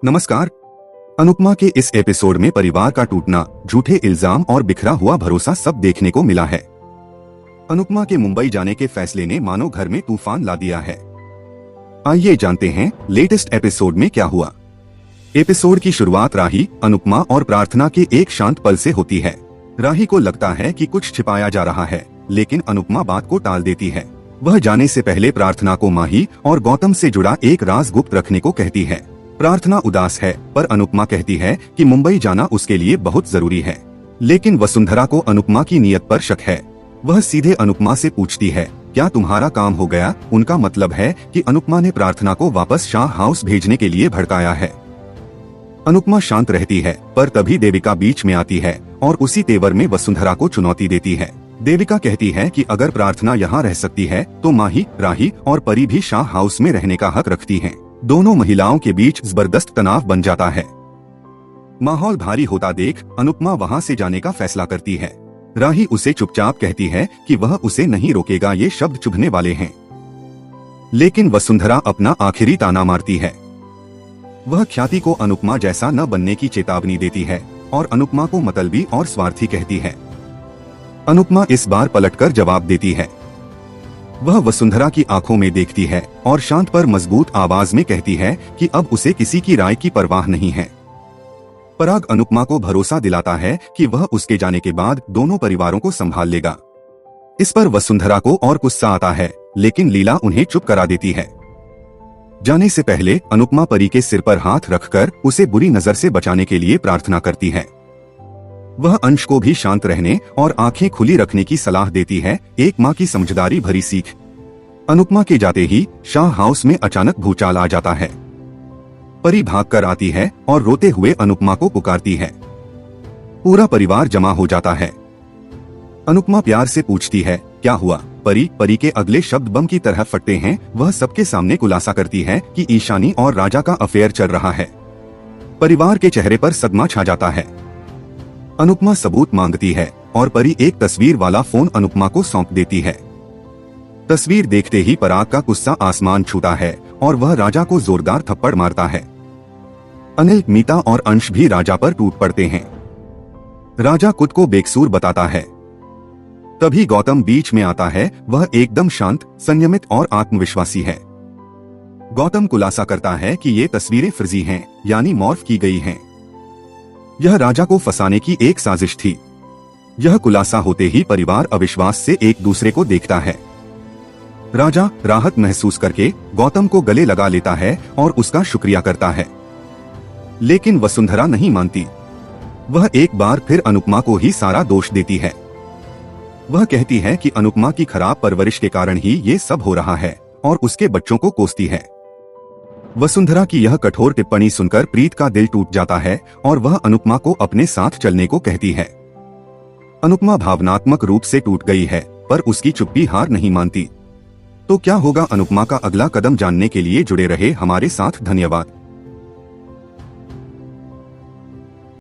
नमस्कार। अनुपमा के इस एपिसोड में परिवार का टूटना, झूठे इल्जाम और बिखरा हुआ भरोसा सब देखने को मिला है। अनुपमा के मुंबई जाने के फैसले ने मानो घर में तूफान ला दिया है। आइए जानते हैं लेटेस्ट एपिसोड में क्या हुआ। एपिसोड की शुरुआत राही, अनुपमा और प्रार्थना के एक शांत पल से होती है। राही को लगता है कि कुछ छिपाया जा रहा है, लेकिन अनुपमा बात को टाल देती है। वह जाने से पहले प्रार्थना को माही और गौतम से जुड़ा एक राज गुप्त रखने को कहती है। प्रार्थना उदास है, पर अनुपमा कहती है कि मुंबई जाना उसके लिए बहुत जरूरी है। लेकिन वसुंधरा को अनुपमा की नीयत पर शक है। वह सीधे अनुपमा से पूछती है, क्या तुम्हारा काम हो गया? उनका मतलब है कि अनुपमा ने प्रार्थना को वापस शाह हाउस भेजने के लिए भड़काया है। अनुपमा शांत रहती है, पर तभी देविका बीच में आती है और उसी तेवर में वसुंधरा को चुनौती देती है। देविका कहती है कि अगर प्रार्थना यहाँ रह सकती है तो माही, राही और परी भी शाह हाउस में रहने का हक रखती हैं। दोनों महिलाओं के बीच जबरदस्त तनाव बन जाता है। माहौल भारी होता देख अनुपमा वहाँ से जाने का फैसला करती है। राही उसे चुपचाप कहती है कि वह उसे नहीं रोकेगा, ये शब्द चुभने वाले हैं। लेकिन वसुंधरा अपना आखिरी ताना मारती है। वह ख्याति को अनुपमा जैसा न बनने की चेतावनी देती है और अनुपमा को मतलबी और स्वार्थी कहती है। अनुपमा इस बार पलटकर जवाब देती है। वह वसुंधरा की आंखों में देखती है और शांत पर मजबूत आवाज में कहती है कि अब उसे किसी की राय की परवाह नहीं है। पराग अनुपमा को भरोसा दिलाता है कि वह उसके जाने के बाद दोनों परिवारों को संभाल लेगा। इस पर वसुंधरा को और गुस्सा आता है, लेकिन लीला उन्हें चुप करा देती है। जाने से पहले अनुपमा परी के सिर पर हाथ रखकर उसे बुरी नजर से बचाने के लिए प्रार्थना करती है। वह अंश को भी शांत रहने और आंखें खुली रखने की सलाह देती है, एक माँ की समझदारी भरी सीख। अनुपमा के जाते ही शाह हाउस में अचानक भूचाल आ जाता है। परी भागकर आती है और रोते हुए अनुपमा को पुकारती है। पूरा परिवार जमा हो जाता है। अनुपमा प्यार से पूछती है, क्या हुआ? परी के अगले शब्द बम की तरह फटते हैं। वह सबके सामने खुलासा करती है कि ईशानी और राजा का अफेयर चल रहा है। परिवार के चेहरे पर सदमा छा जाता है। अनुपमा सबूत मांगती है और परी एक तस्वीर वाला फोन अनुपमा को सौंप देती है। तस्वीर देखते ही पराग का गुस्सा आसमान छूता है और वह राजा को जोरदार थप्पड़ मारता है। अनिल, मीता और अंश भी राजा पर टूट पड़ते हैं। राजा खुद को बेकसूर बताता है। तभी गौतम बीच में आता है। वह एकदम शांत, संयमित और आत्मविश्वासी है। गौतम खुलासा करता है कि ये तस्वीरें फर्जी हैं, यानी मॉर्फ की गई हैं। यह राजा को फंसाने की एक साजिश थी। यह खुलासा होते ही परिवार अविश्वास से एक दूसरे को देखता है। राजा राहत महसूस करके गौतम को गले लगा लेता है और उसका शुक्रिया करता है। लेकिन वसुंधरा नहीं मानती। वह एक बार फिर अनुपमा को ही सारा दोष देती है। वह कहती है कि अनुपमा की खराब परवरिश के कारण ही ये सब हो रहा है और उसके बच्चों को कोसती है। वसुंधरा की यह कठोर टिप्पणी सुनकर प्रीत का दिल टूट जाता है और वह अनुपमा को अपने साथ चलने को कहती है। अनुपमा भावनात्मक रूप से टूट गई है, पर उसकी चुप्पी हार नहीं मानती। तो क्या होगा अनुपमा का अगला कदम जानने के लिए जुड़े रहे हमारे साथ। धन्यवाद।